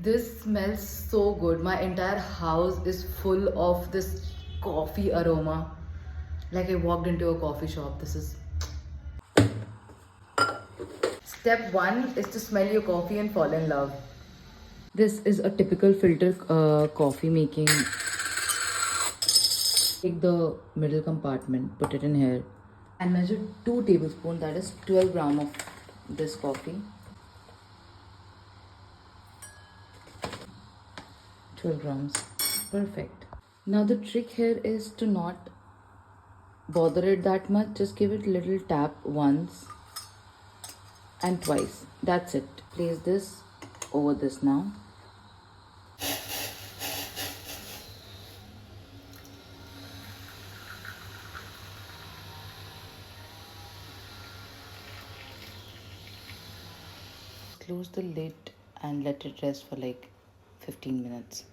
This smells so good. My entire house is full of this coffee aroma. Like I walked into a coffee shop. This is step one is to smell your coffee and fall in love. This is a typical filter coffee making. Take the middle compartment, put it in here, and measure 2 tablespoons. That is 12 gram of this coffee. 12 grams. Perfect. Now the trick here is to not bother it that much. Just give it a little tap once and twice. That's it. Place this over this now. Close the lid and let it rest for like 15 minutes.